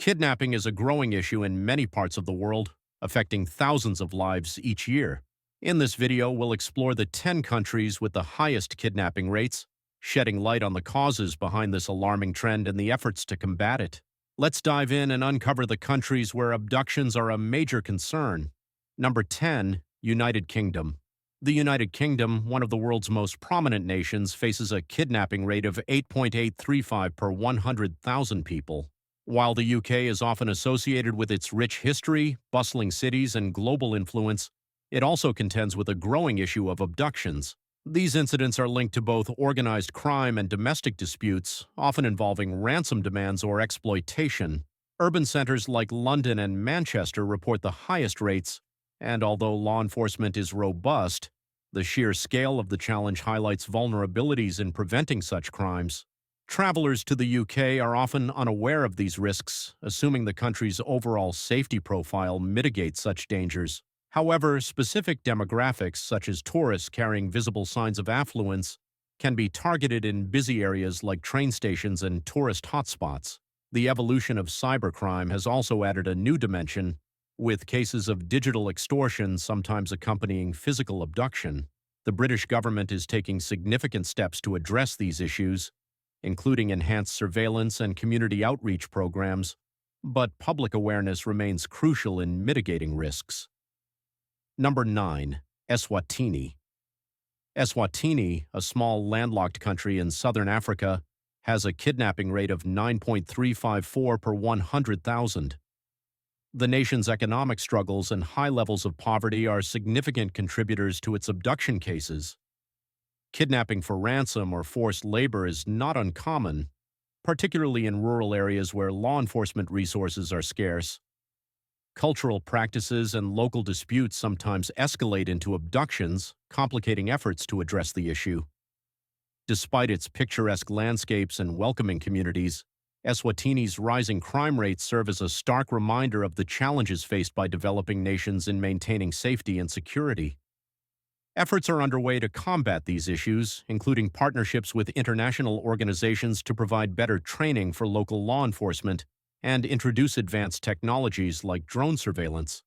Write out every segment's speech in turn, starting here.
Kidnapping is a growing issue in many parts of the world, affecting thousands of lives each year. In this video, we'll explore the 10 countries with the highest kidnapping rates, shedding light on the causes behind this alarming trend and the efforts to combat it. Let's dive in and uncover the countries where abductions are a major concern. Number 10, United Kingdom. The United Kingdom, one of the world's most prominent nations, faces a kidnapping rate of 8.835 per 100,000 people. While the UK is often associated with its rich history, bustling cities, and global influence, it also contends with a growing issue of abductions. These incidents are linked to both organized crime and domestic disputes, often involving ransom demands or exploitation. Urban centers like London and Manchester report the highest rates, and although law enforcement is robust, the sheer scale of the challenge highlights vulnerabilities in preventing such crimes. Travelers to the UK are often unaware of these risks, assuming the country's overall safety profile mitigates such dangers. However, specific demographics, such as tourists carrying visible signs of affluence, can be targeted in busy areas like train stations and tourist hotspots. The evolution of cybercrime has also added a new dimension, with cases of digital extortion sometimes accompanying physical abduction. The British government is taking significant steps to address these issues, including enhanced surveillance and community outreach programs, but public awareness remains crucial in mitigating risks. Number 9. Eswatini. Eswatini, a small landlocked country in southern Africa, has a kidnapping rate of 9.354 per 100,000. The nation's economic struggles and high levels of poverty are significant contributors to its abduction cases. Kidnapping for ransom or forced labor is not uncommon, particularly in rural areas where law enforcement resources are scarce. Cultural practices and local disputes sometimes escalate into abductions, complicating efforts to address the issue. Despite its picturesque landscapes and welcoming communities, Eswatini's rising crime rates serve as a stark reminder of the challenges faced by developing nations in maintaining safety and security. Efforts are underway to combat these issues, including partnerships with international organizations to provide better training for local law enforcement and introduce advanced technologies like drone surveillance.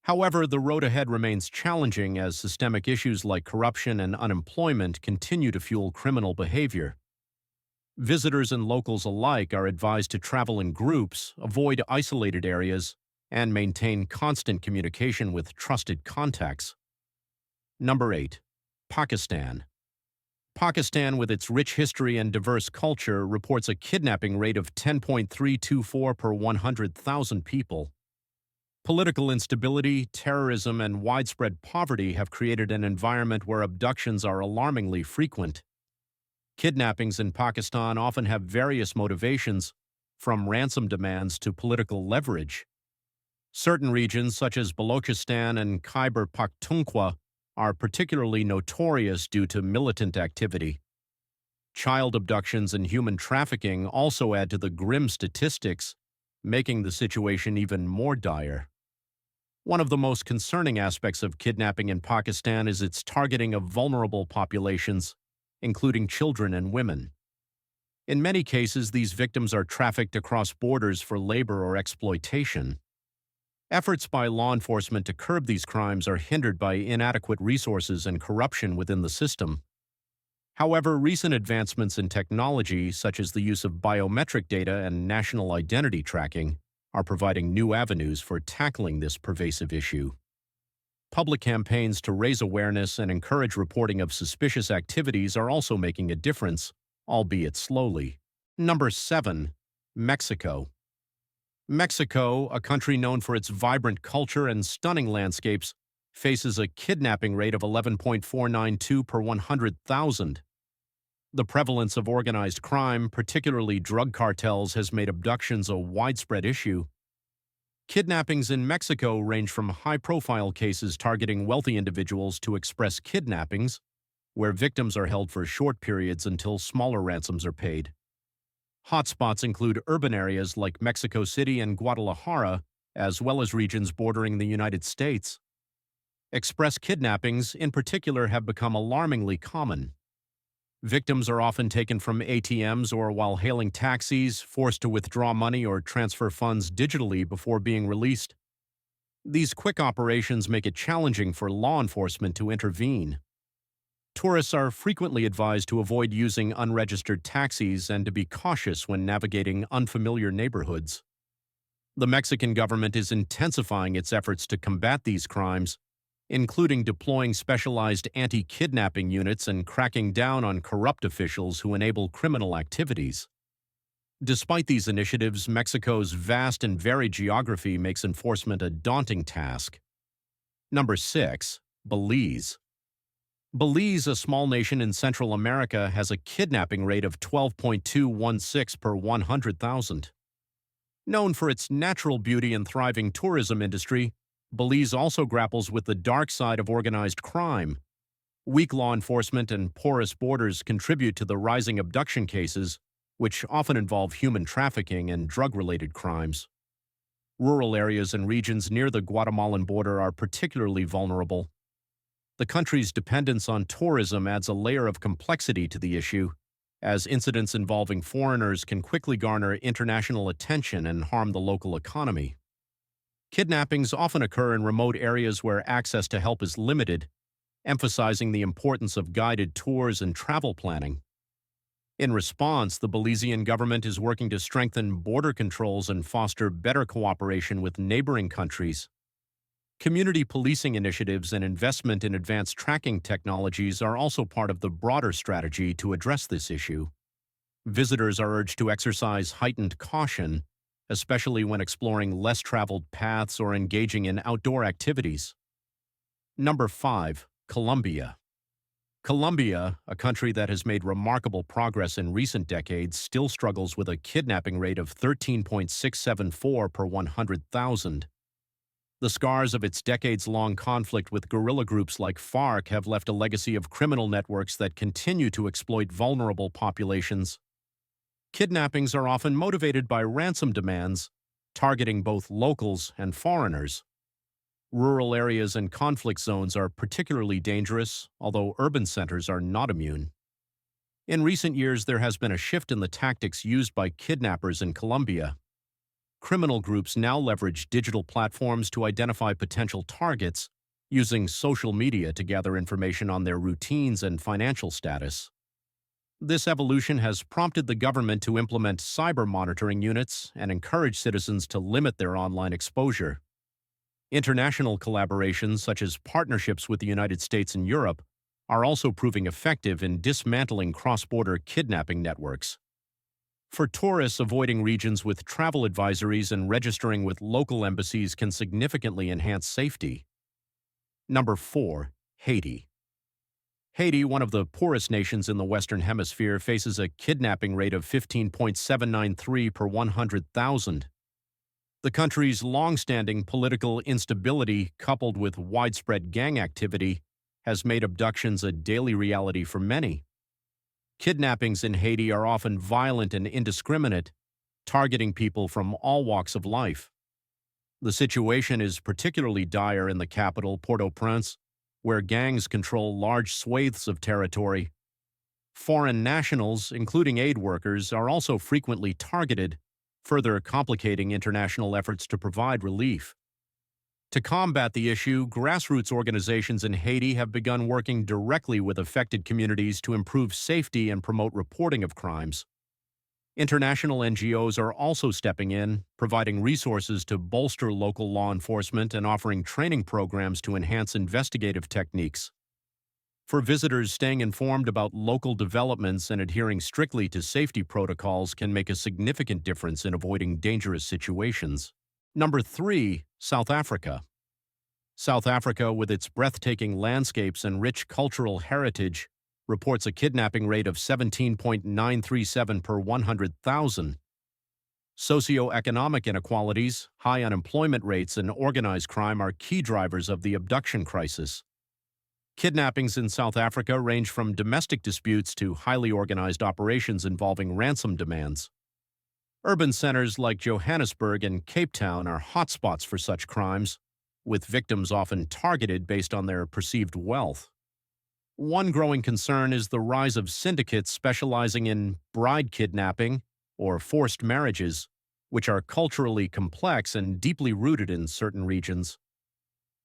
However, the road ahead remains challenging as systemic issues like corruption and unemployment continue to fuel criminal behavior. Visitors and locals alike are advised to travel in groups, avoid isolated areas, and maintain constant communication with trusted contacts. Number 8. Pakistan. Pakistan, with its rich history and diverse culture, reports a kidnapping rate of 10.324 per 100,000 people. Political instability, terrorism, and widespread poverty have created an environment where abductions are alarmingly frequent. Kidnappings in Pakistan often have various motivations, from ransom demands to political leverage. Certain regions, such as Balochistan and Khyber Pakhtunkhwa, are particularly notorious due to militant activity. Child abductions and human trafficking also add to the grim statistics, making the situation even more dire. One of the most concerning aspects of kidnapping in Pakistan is its targeting of vulnerable populations, including children and women. In many cases, these victims are trafficked across borders for labor or exploitation. Efforts by law enforcement to curb these crimes are hindered by inadequate resources and corruption within the system. However, recent advancements in technology, such as the use of biometric data and national identity tracking, are providing new avenues for tackling this pervasive issue. Public campaigns to raise awareness and encourage reporting of suspicious activities are also making a difference, albeit slowly. Number 7. Mexico. Mexico, a country known for its vibrant culture and stunning landscapes, faces a kidnapping rate of 11.492 per 100,000. The prevalence of organized crime, particularly drug cartels, has made abductions a widespread issue. Kidnappings in Mexico range from high-profile cases targeting wealthy individuals to express kidnappings, where victims are held for short periods until smaller ransoms are paid. Hotspots include urban areas like Mexico City and Guadalajara, as well as regions bordering the United States. Express kidnappings, in particular, have become alarmingly common. Victims are often taken from ATMs or while hailing taxis, forced to withdraw money or transfer funds digitally before being released. These quick operations make it challenging for law enforcement to intervene. Tourists are frequently advised to avoid using unregistered taxis and to be cautious when navigating unfamiliar neighborhoods. The Mexican government is intensifying its efforts to combat these crimes, including deploying specialized anti-kidnapping units and cracking down on corrupt officials who enable criminal activities. Despite these initiatives, Mexico's vast and varied geography makes enforcement a daunting task. Number 6. Belize. Belize, a small nation in Central America, has a kidnapping rate of 12.216 per 100,000. Known for its natural beauty and thriving tourism industry, Belize also grapples with the dark side of organized crime. Weak law enforcement and porous borders contribute to the rising abduction cases, which often involve human trafficking and drug-related crimes. Rural areas and regions near the Guatemalan border are particularly vulnerable. The country's dependence on tourism adds a layer of complexity to the issue, as incidents involving foreigners can quickly garner international attention and harm the local economy. Kidnappings often occur in remote areas where access to help is limited, emphasizing the importance of guided tours and travel planning. In response, the Belizean government is working to strengthen border controls and foster better cooperation with neighboring countries. Community policing initiatives and investment in advanced tracking technologies are also part of the broader strategy to address this issue. Visitors are urged to exercise heightened caution, especially when exploring less traveled paths or engaging in outdoor activities. Number 5. Colombia. Colombia, a country that has made remarkable progress in recent decades, still struggles with a kidnapping rate of 13.674 per 100,000. The scars of its decades-long conflict with guerrilla groups like FARC have left a legacy of criminal networks that continue to exploit vulnerable populations. Kidnappings are often motivated by ransom demands, targeting both locals and foreigners. Rural areas and conflict zones are particularly dangerous, although urban centers are not immune. In recent years, there has been a shift in the tactics used by kidnappers in Colombia. Criminal groups now leverage digital platforms to identify potential targets, using social media to gather information on their routines and financial status. This evolution has prompted the government to implement cyber monitoring units and encourage citizens to limit their online exposure. International collaborations, such as partnerships with the United States and Europe, are also proving effective in dismantling cross-border kidnapping networks. For tourists, avoiding regions with travel advisories and registering with local embassies can significantly enhance safety. Number 4. Haiti. Haiti, one of the poorest nations in the Western Hemisphere, faces a kidnapping rate of 15.793 per 100,000. The country's long-standing political instability, coupled with widespread gang activity, has made abductions a daily reality for many. Kidnappings in Haiti are often violent and indiscriminate, targeting people from all walks of life. The situation is particularly dire in the capital, Port-au-Prince, where gangs control large swathes of territory. Foreign nationals, including aid workers, are also frequently targeted, further complicating international efforts to provide relief. To combat the issue, grassroots organizations in Haiti have begun working directly with affected communities to improve safety and promote reporting of crimes. International NGOs are also stepping in, providing resources to bolster local law enforcement and offering training programs to enhance investigative techniques. For visitors, staying informed about local developments and adhering strictly to safety protocols can make a significant difference in avoiding dangerous situations. Number 3. South Africa. South Africa, with its breathtaking landscapes and rich cultural heritage, reports a kidnapping rate of 17.937 per 100,000. Socioeconomic inequalities, high unemployment rates, and organized crime are key drivers of the abduction crisis. Kidnappings in South Africa range from domestic disputes to highly organized operations involving ransom demands. Urban centers like Johannesburg and Cape Town are hotspots for such crimes, with victims often targeted based on their perceived wealth. One growing concern is the rise of syndicates specializing in bride kidnapping or forced marriages, which are culturally complex and deeply rooted in certain regions.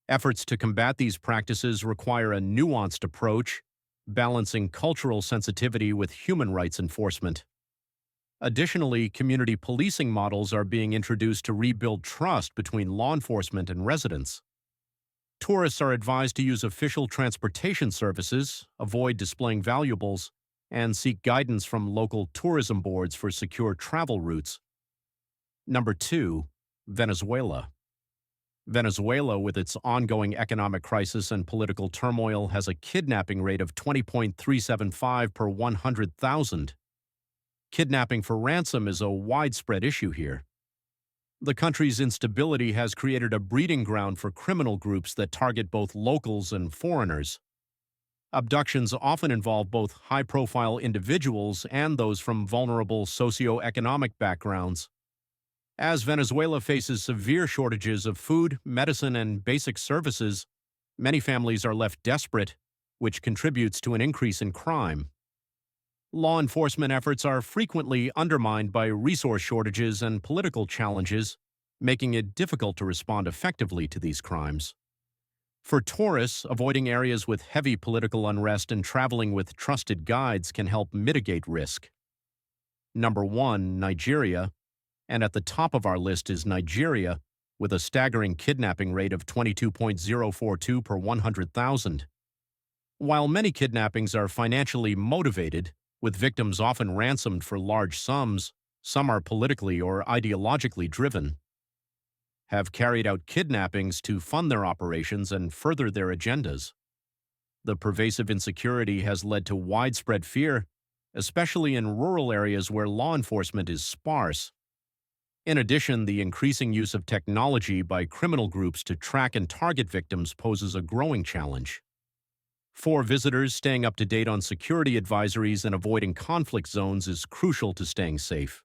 Efforts to combat these practices require a nuanced approach, balancing cultural sensitivity with human rights enforcement. Additionally, community policing models are being introduced to rebuild trust between law enforcement and residents. Tourists are advised to use official transportation services, avoid displaying valuables, and seek guidance from local tourism boards for secure travel routes. Number 2, Venezuela. Venezuela, with its ongoing economic crisis and political turmoil, has a kidnapping rate of 20.375 per 100,000. Kidnapping for ransom is a widespread issue here. The country's instability has created a breeding ground for criminal groups that target both locals and foreigners. Abductions often involve both high-profile individuals and those from vulnerable socioeconomic backgrounds. As Venezuela faces severe shortages of food, medicine, and basic services, many families are left desperate, which contributes to an increase in crime. Law enforcement efforts are frequently undermined by resource shortages and political challenges, making it difficult to respond effectively to these crimes. For tourists, avoiding areas with heavy political unrest and traveling with trusted guides can help mitigate risk. Number 1, Nigeria. And at the top of our list is Nigeria, with a staggering kidnapping rate of 22.042 per 100,000. While many kidnappings are financially motivated, with victims often ransomed for large sums, some are politically or ideologically driven, have carried out kidnappings to fund their operations and further their agendas. The pervasive insecurity has led to widespread fear, especially in rural areas where law enforcement is sparse. In addition, the increasing use of technology by criminal groups to track and target victims poses a growing challenge. For visitors, staying up to date on security advisories and avoiding conflict zones is crucial to staying safe.